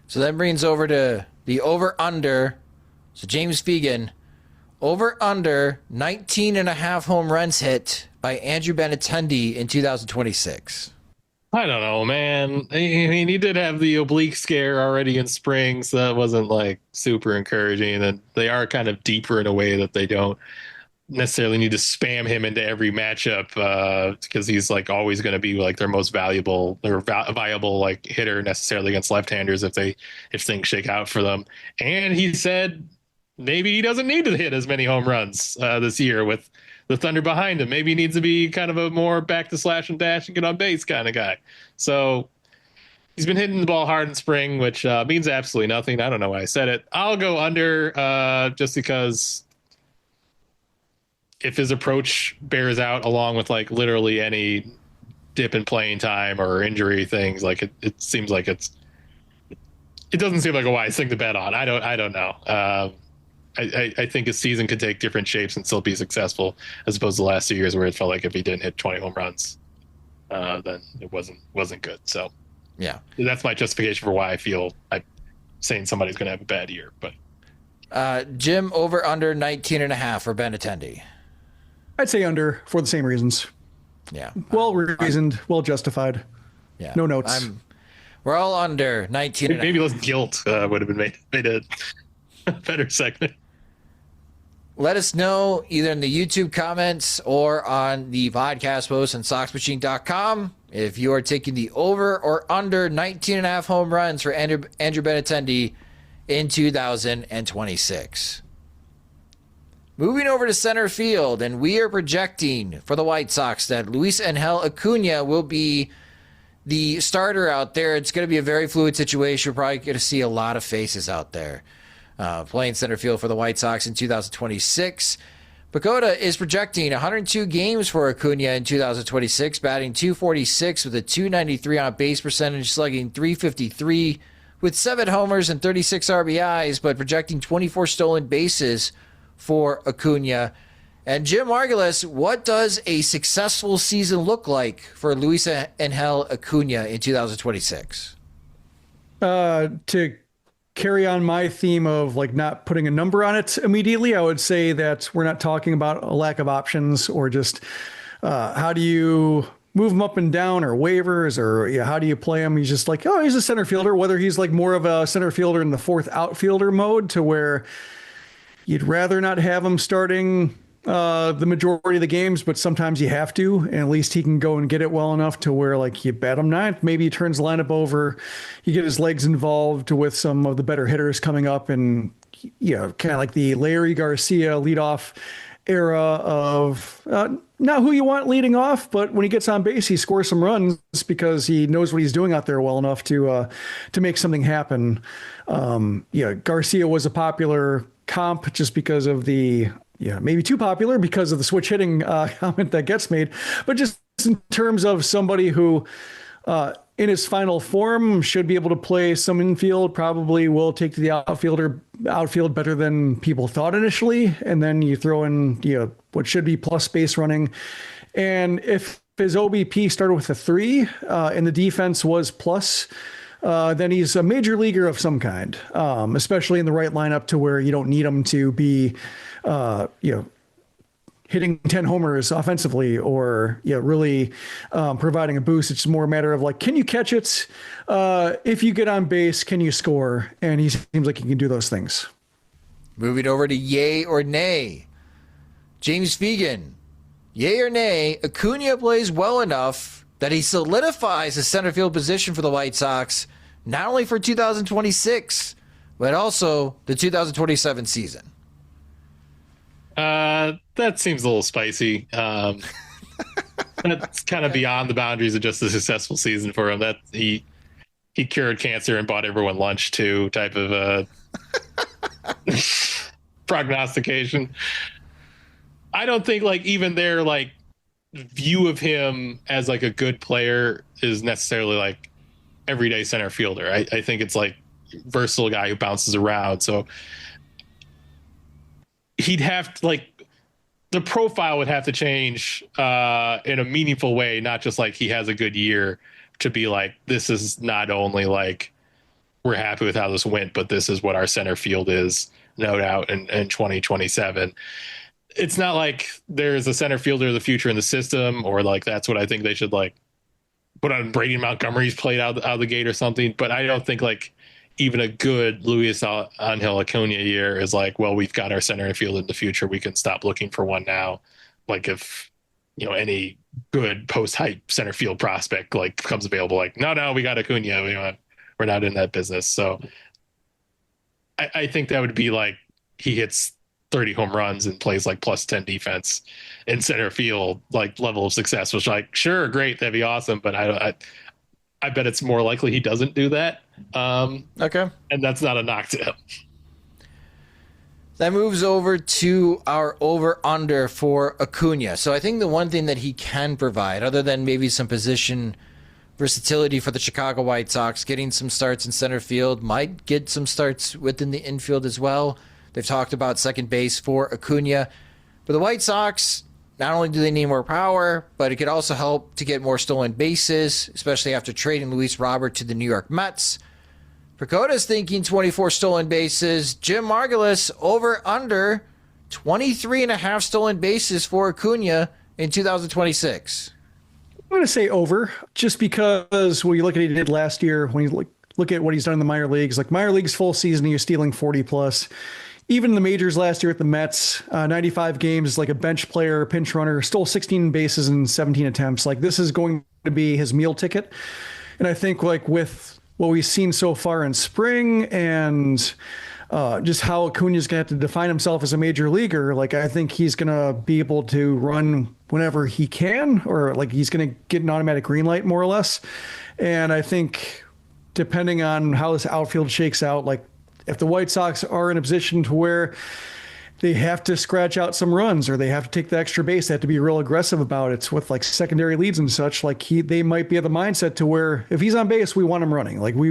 So that brings over to the over-under. So James Fegan, over-under 19.5 home runs hit by Andrew Benintendi in 2026. I don't know, man. I mean, he did have the oblique scare already in spring, so that wasn't like super encouraging. And they are kind of deeper in a way that they don't necessarily need to spam him into every matchup because he's like always going to be like their most valuable or viable like hitter necessarily against left-handers if things shake out for them. And he said maybe he doesn't need to hit as many home runs this year with the Thunder behind him. Maybe he needs to be kind of a more back to slash and dash and get on base kind of guy. So he's been hitting the ball hard in spring, which means absolutely nothing. I don't know why I said it. I'll go under just because if his approach bears out along with like literally any dip in playing time or injury things, like it seems like it doesn't seem like a wise thing to bet on. I don't know. I think his season could take different shapes and still be successful, as opposed to the last 2 years where it felt like if he didn't hit 20 home runs, then it wasn't good. So yeah, that's my justification for why I feel I'm saying somebody's going to have a bad year. But Jim, over under 19.5 for Benintendi. I'd say under for the same reasons. Yeah. Well reasoned, well justified. Yeah. No notes. We're all under 19. Maybe less guilt would have been made a better segment. Let us know either in the YouTube comments or on the podcast post on SoxMachine.com if you are taking the over or under 19.5 home runs for Andrew Benintendi in 2026. Moving over to center field, and we are projecting for the White Sox that Luis Angel Acuna will be the starter out there. It's going to be a very fluid situation. We're probably going to see a lot of faces out there playing center field for the White Sox in 2026. Pagoda is projecting 102 games for Acuna in 2026, batting .246 with a .293 on base percentage, slugging .353 with 7 homers and 36 RBIs, but projecting 24 stolen bases for Acuna. And Jim Margulis, what does a successful season look like for Luis Angel Acuna in 2026? To carry on my theme of like not putting a number on it immediately, I would say that we're not talking about a lack of options or just how do you move him up and down or waivers or how do you play him? He's just like, oh, he's a center fielder, whether he's like more of a center fielder in the fourth outfielder mode to where you'd rather not have him starting the majority of the games, but sometimes you have to, and at least he can go and get it well enough to where like you bat him ninth, maybe he turns the lineup over, you get his legs involved with some of the better hitters coming up, and kind of like the Larry Garcia leadoff era of not who you want leading off, but when he gets on base, he scores some runs because he knows what he's doing out there well enough to make something happen. Garcia was a popular comp just because of maybe too popular because of the switch hitting comment that gets made, but just in terms of somebody who in his final form should be able to play some infield, probably will take to the outfield better than people thought initially. And then you throw in, what should be plus base running. And if his OBP started with a 3 and the defense was plus, then he's a major leaguer of some kind, especially in the right lineup to where you don't need him to be, hitting 10 homers offensively or really providing a boost. It's more a matter of like, can you catch it? If you get on base, can you score? And he seems like he can do those things. Moving over to yay or nay. James Fegan, yay or nay, Acuna plays well enough that he solidifies the center field position for the White Sox, not only for 2026, but also the 2027 season. That seems a little spicy. That's kind of beyond the boundaries of just a successful season for him. That he cured cancer and bought everyone lunch too, type of prognostication. I don't think like even their like view of him as like a good player is necessarily like everyday center fielder. I think it's like versatile guy who bounces around. So he'd have to, like, the profile would have to change in a meaningful way, not just like he has a good year, to be like, this is not only like we're happy with how this went, but this is what our center field is, no doubt, in 2027. It's not like there's a center fielder of the future in the system, or like that's what I think they should like put on Brady Montgomery's played out of the gate or something. But I don't think like even a good Luis Angel Acuna year is like, well, we've got our center field in the future, we can stop looking for one now. Like if, you know, any good post-hype center field prospect like becomes available, like, no, we got Acuna, we're not in that business. So I think that would be like he hits 30 home runs and plays like plus 10 defense in center field, like level of success, which like, sure, great, that'd be awesome. But I bet it's more likely he doesn't do that. Okay. And that's not a knock to him. That moves over to our over-under for Acuna. So I think the one thing that he can provide, other than maybe some position versatility for the Chicago White Sox, getting some starts in center field, might get some starts within the infield as well. They've talked about second base for Acuna. For the White Sox, not only do they need more power, but it could also help to get more stolen bases, especially after trading Luis Robert to the New York Mets. Prakota's thinking 24 stolen bases. Jim Margulis, over under 23.5 stolen bases for Acuna in 2026. I'm going to say over, just because when you look at what he did last year, when you look at what he's done in the minor leagues, like minor leagues full season, he was stealing 40 plus. Even in the majors last year at the Mets, 95 games, like a bench player, pinch runner, stole 16 bases in 17 attempts. Like this is going to be his meal ticket. And I think like with what we've seen so far in spring and just how Acuna's going to have to define himself as a major leaguer, like I think he's going to be able to run whenever he can, or like he's going to get an automatic green light more or less. And I think depending on how this outfield shakes out, like if the White Sox are in a position to where they have to scratch out some runs or they have to take the extra base, they have to be real aggressive about it with like secondary leads and such, like they might be at the mindset to where if he's on base, we want him running. Like we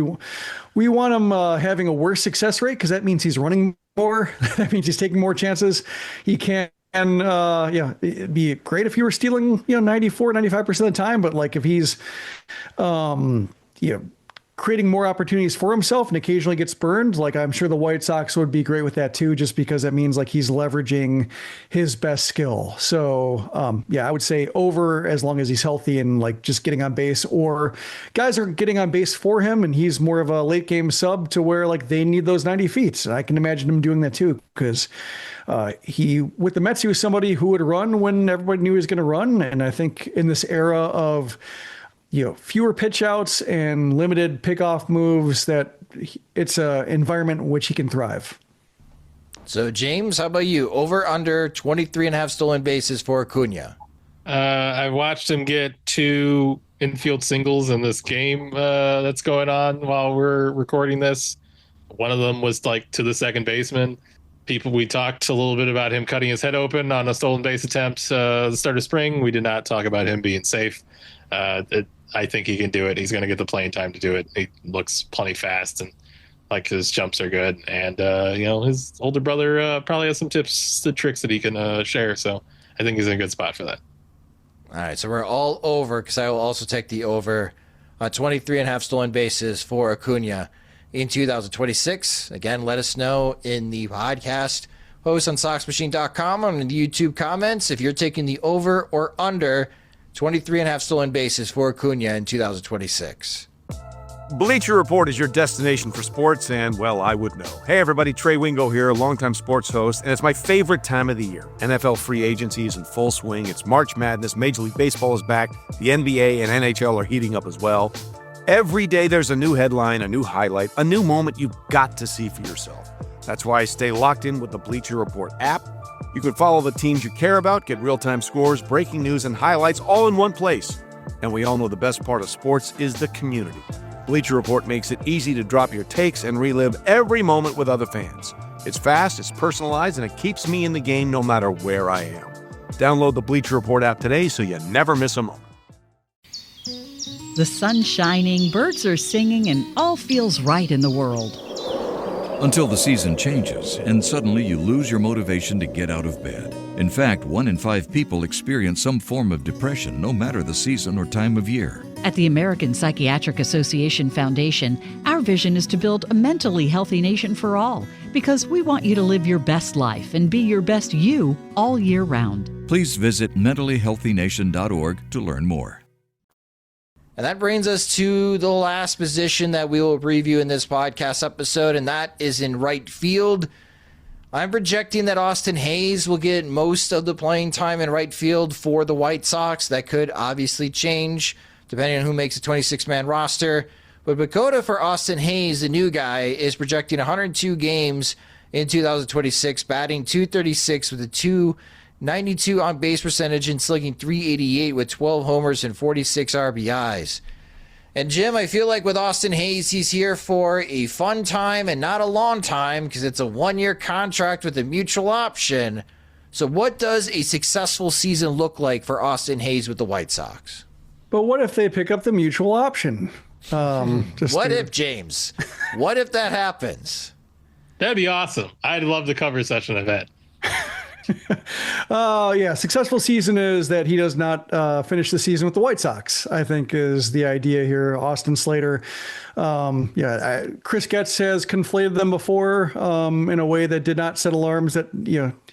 want him having a worse success rate because that means he's running more. That means he's taking more chances. He can. And it'd be great if he were stealing, 94, 95% of the time. But like if he's, creating more opportunities for himself and occasionally gets burned, like I'm sure the White Sox would be great with that too, just because that means like he's leveraging his best skill. So I would say over as long as he's healthy and like just getting on base, or guys are getting on base for him and he's more of a late game sub to where like they need those 90 feet. And I can imagine him doing that too, because with the Mets, he was somebody who would run when everybody knew he was going to run. And I think in this era of fewer pitch outs and limited pickoff moves, that it's an environment in which he can thrive. So, James, how about you? Over, under 23.5 stolen bases for Acuna. I watched him get 2 infield singles in this game that's going on while we're recording this. One of them was like to the second baseman. We talked a little bit about him cutting his head open on a stolen base attempt the start of spring. We did not talk about him being safe. I think he can do it. He's going to get the playing time to do it. He looks plenty fast and like his jumps are good. And, his older brother probably has some tips, the tricks that he can share. So I think he's in a good spot for that. All right. So we're all over, because I will also take the over 23.5 stolen bases for Acuna in 2026. Again, let us know in the podcast post on SoxMachine.com or in the YouTube comments if you're taking the over or under 23.5 stolen bases for Acuna in 2026. Bleacher Report is your destination for sports, and, well, I would know. Hey, everybody, Trey Wingo here, longtime sports host, and it's my favorite time of the year. NFL free agency is in full swing. It's March Madness. Major League Baseball is back. The NBA and NHL are heating up as well. Every day there's a new headline, a new highlight, a new moment you've got to see for yourself. That's why I stay locked in with the Bleacher Report app. You can follow the teams you care about, get real-time scores, breaking news, and highlights all in one place. And we all know the best part of sports is the community. Bleacher Report makes it easy to drop your takes and relive every moment with other fans. It's fast, it's personalized, and it keeps me in the game no matter where I am. Download the Bleacher Report app today so you never miss a moment. The sun's shining, birds are singing, and all feels right in the world. Until the season changes, and suddenly you lose your motivation to get out of bed. In fact, 1 in 5 people experience some form of depression, no matter the season or time of year. At the American Psychiatric Association Foundation, our vision is to build a mentally healthy nation for all, because we want you to live your best life and be your best you all year round. Please visit mentallyhealthynation.org to learn more. And that brings us to the last position that we will preview in this podcast episode, and that is in right field. I'm projecting that Austin Hayes will get most of the playing time in right field for the White Sox. That could obviously change depending on who makes a 26-man roster. But Bakota for Austin Hayes, the new guy, is projecting 102 games in 2026, batting .236 with a .292 on base percentage and slugging .388 with 12 homers and 46 RBIs. And Jim, I feel like with Austin Hayes, he's here for a fun time and not a long time because it's a 1-year contract with a mutual option. So what does a successful season look like for Austin Hayes with the White Sox? But what if they pick up the mutual option? If, James? What if that happens? That'd be awesome. I'd love to cover such an event. Successful season is that he does not finish the season with the White Sox, I think is the idea here. Austin Slater. Chris Getz has conflated them before in a way that did not set alarms that,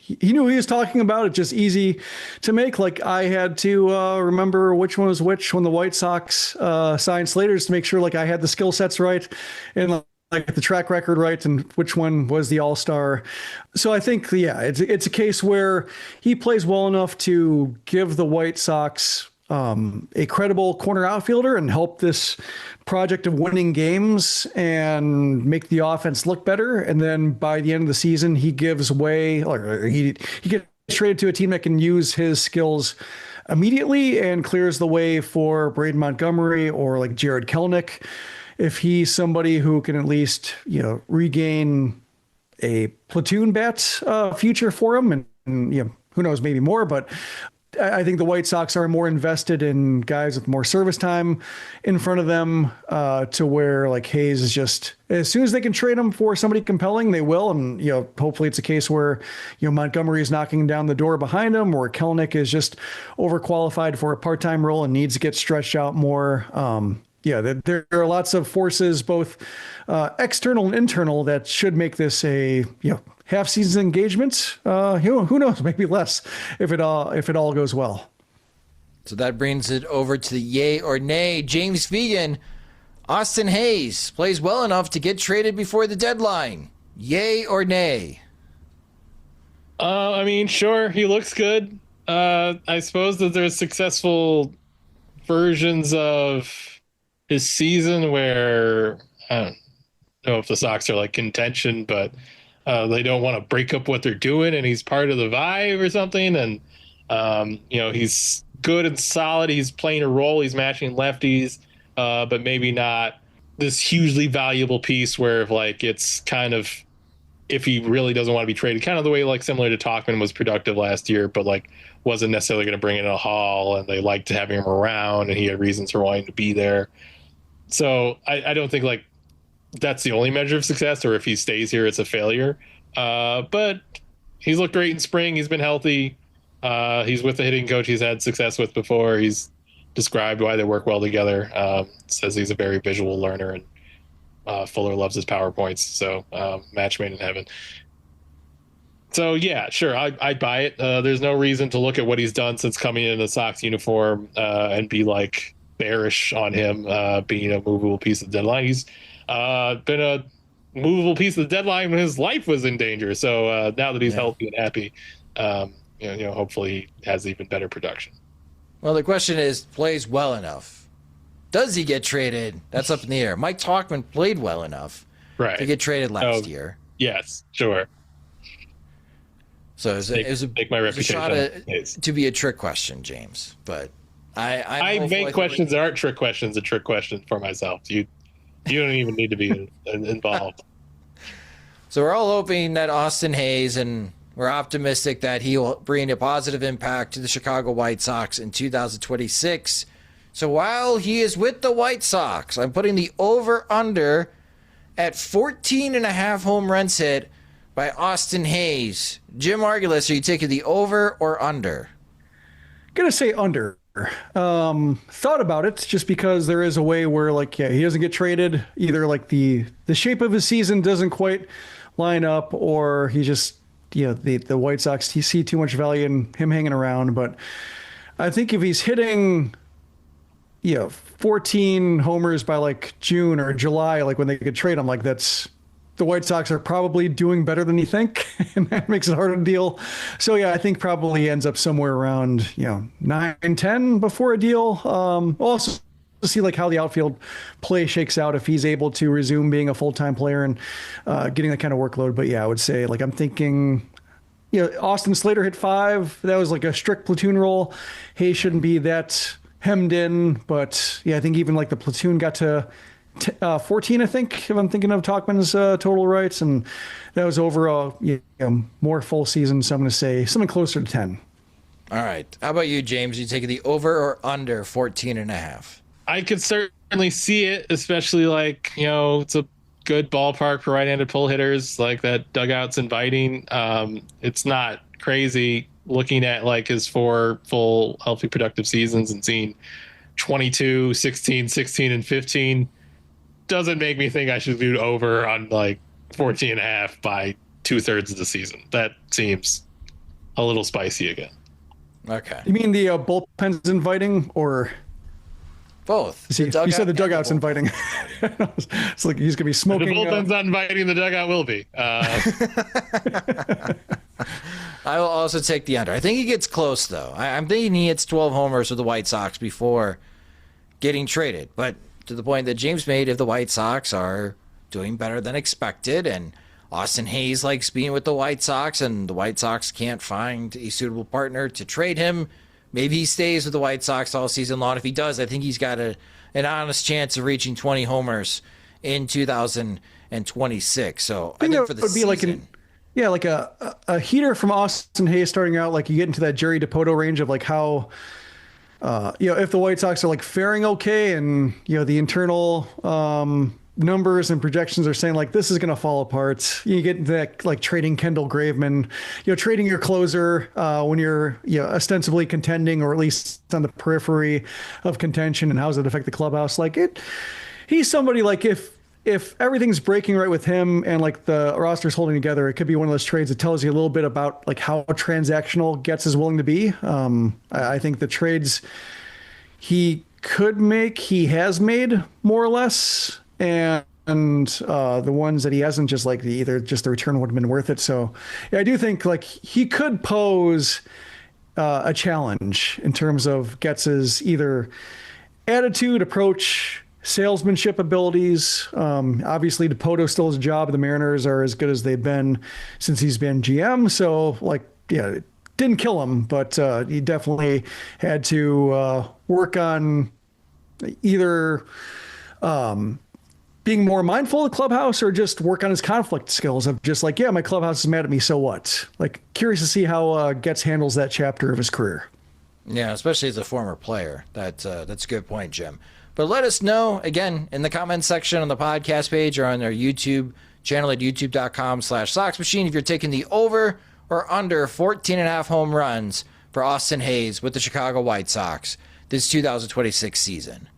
he knew what he was talking about. It's just easy to make. Like I had to remember which one was which when the White Sox signed Slater to make sure like I had the skill sets right and like the track record right and which one was the all-star. So I think, it's a case where he plays well enough to give the White Sox a credible corner outfielder and help this project of winning games and make the offense look better. And then by the end of the season, he gives way, or he gets traded to a team that can use his skills immediately and clears the way for Braden Montgomery or like Jared Kelenic. If he's somebody who can at least, regain a platoon bat future for him and who knows, maybe more, but I think the White Sox are more invested in guys with more service time in front of them to where like Hayes is just, as soon as they can trade him for somebody compelling, they will. And, hopefully it's a case where, Montgomery is knocking down the door behind him or Kelenic is just overqualified for a part-time role and needs to get stretched out more. There are lots of forces, both external and internal, that should make this a half-season engagement. Who knows? Maybe less if it all goes well. So that brings it over to the yay or nay. James Vegan, Austin Hayes plays well enough to get traded before the deadline. Yay or nay? Sure, he looks good. I suppose that there's successful versions of his season where I don't know if the Sox are like contention, but they don't want to break up what they're doing, and he's part of the vibe or something. And he's good and solid. He's playing a role. He's matching lefties, but maybe not this hugely valuable piece where it's kind of, if he really doesn't want to be traded, kind of the way like similar to Tauchman was productive last year, but like wasn't necessarily going to bring in a haul, and they liked having him around, and he had reasons for wanting to be there. So I don't think like that's the only measure of success, or if he stays here, it's a failure. But he's looked great in spring. He's been healthy. He's with the hitting coach he's had success with before. He's described why they work well together. Says he's a very visual learner, and Fuller loves his PowerPoints. So match made in heaven. So yeah, sure, I'd buy it. There's no reason to look at what he's done since coming in the Sox uniform and be like bearish on him being a movable piece of the deadline. He's been a movable piece of the deadline when his life was in danger. So now that he's healthy and happy, hopefully he has even better production. Well, the question is, plays well enough. Does he get traded? That's up in the air. Mike Tauchman played well enough to get traded last year. Yes, sure. So it was a shot to be a trick question, James. But I make questions that aren't trick questions a trick question for myself. You don't even need to be involved. So we're all hoping that Austin Hayes and We're optimistic that he will bring a positive impact to the Chicago White Sox in 2026. So while he is with the White Sox, I'm putting the over-under at 14.5 home runs hit by Austin Hayes. Jim Argulis, are you taking the over or under? Gonna say under. Thought about it just because there is a way where he doesn't get traded. Either the shape of his season doesn't quite line up, or he just, the White Sox, you see too much value in him hanging around. But I think if he's hitting, 14 homers by June or July, when they could trade him, that's, the White Sox are probably doing better than you think, and that makes it harder to deal. So yeah, I think probably ends up somewhere around 9-10 before a deal. Also to see how the outfield play shakes out if he's able to resume being a full-time player and getting that kind of workload. But yeah, I would say I'm thinking, Austin Slater hit 5. That was a strict platoon role. Hayes shouldn't be that hemmed in, but yeah, I think even the platoon got to 14, I think, if I'm thinking of Tauchman's total rights, and that was over more full season. So I'm going to say something closer to 10. All right. How about you, James? Are you taking the over or under 14.5? I could certainly see it, especially it's a good ballpark for right-handed pull hitters. That dugout's inviting. It's not crazy looking at his 4 full healthy productive seasons and seeing 22, 16, 16, and 15. Doesn't make me think I should do over on 14.5 by 2/3 of the season. That seems a little spicy again. Okay. You mean the bullpen's inviting, or both? You said the dugout's inviting. It's he's gonna be smoking. The bullpen's not inviting. The dugout will be. I will also take the under. I think he gets close though. I'm thinking he hits 12 homers with the White Sox before getting traded, but to the point that James made, if the White Sox are doing better than expected and Austin Hayes likes being with the White Sox and the White Sox can't find a suitable partner to trade him, maybe he stays with the White Sox all season long. If he does, I think he's got an honest chance of reaching 20 homers in 2026. So I think for the would season... be a heater from Austin Hayes starting out, you get into that Jerry DiPoto range of how... if the White Sox are faring okay, and the internal numbers and projections are saying this is going to fall apart, you get into that trading Kendall Graveman, trading your closer when you're ostensibly contending, or at least on the periphery of contention, and how does it affect the clubhouse? He's somebody if everything's breaking right with him and the roster's holding together, it could be one of those trades that tells you a little bit about how transactional Getz is willing to be. I think the trades he could make, he has made more or less, and the ones that he hasn't, just either just the return would have been worth it. So yeah, I do think he could pose a challenge in terms of Getz's either attitude, approach, salesmanship abilities. Obviously, DiPoto still has a job. The Mariners are as good as they've been since he's been GM. So, it didn't kill him, but he definitely had to work on either being more mindful of the clubhouse, or just work on his conflict skills of just my clubhouse is mad at me, so what? Curious to see how Getz handles that chapter of his career. Yeah, especially as a former player. That's a good point, Jim. But let us know, again, in the comments section on the podcast page or on our YouTube channel at youtube.com/SoxMachine if you're taking the over or under 14.5 home runs for Austin Hayes with the Chicago White Sox this 2026 season.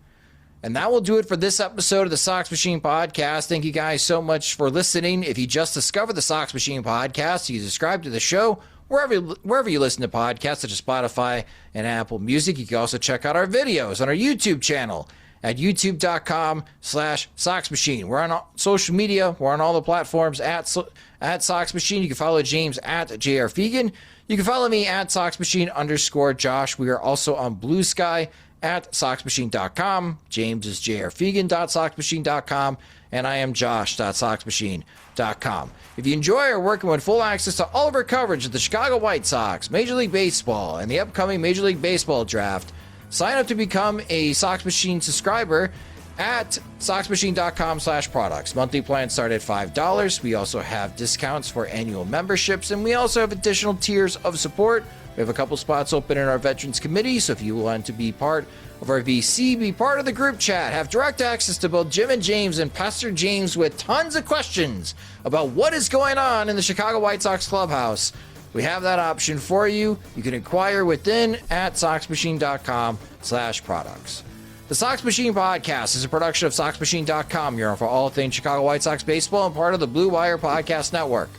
And that will do it for this episode of the Sox Machine Podcast. Thank you guys so much for listening. If you just discovered the Sox Machine Podcast, you subscribe to the show wherever you listen to podcasts, such as Spotify and Apple Music. You can also check out our videos on our YouTube channel at youtube.com/SoxMachine. We're on social media. We're on all the platforms at Sox Machine. You can follow James at JR Fegan. You can follow me at SoxMachine_Josh. We are also on Blue Sky at SoxMachine.com. James is JRFegan.SoxMachine.com. And I am Josh.SoxMachine.com. If you enjoy our work and want full access to all of our coverage of the Chicago White Sox, Major League Baseball, and the upcoming Major League Baseball draft, sign up to become a Sox Machine subscriber at socksmachine.com/products. Monthly plans start at $5. We also have discounts for annual memberships, and we also have additional tiers of support. We have a couple spots open in our Veterans Committee, so if you want to be part of our VC, be part of the group chat, have direct access to both Jim and James and Pastor James with tons of questions about what is going on in the Chicago White Sox clubhouse, we have that option for you. You can inquire within at socksmachine.com/products. The Sox Machine Podcast is a production of socksmachine.com. You're on for all things Chicago White Sox baseball and part of the Blue Wire Podcast Network.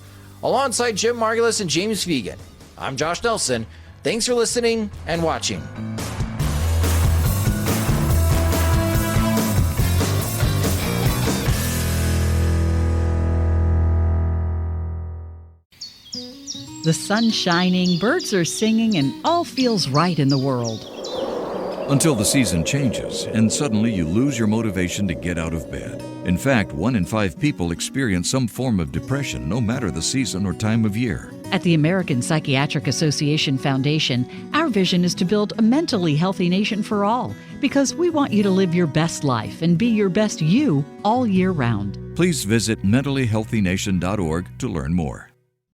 Alongside Jim Margulis and James Fegan, I'm Josh Nelson. Thanks for listening and watching. The sun's shining, birds are singing, and all feels right in the world. Until the season changes and suddenly you lose your motivation to get out of bed. In fact, 1 in 5 people experience some form of depression, no matter the season or time of year. At the American Psychiatric Association Foundation, our vision is to build a mentally healthy nation for all, because we want you to live your best life and be your best you all year round. Please visit mentallyhealthynation.org to learn more.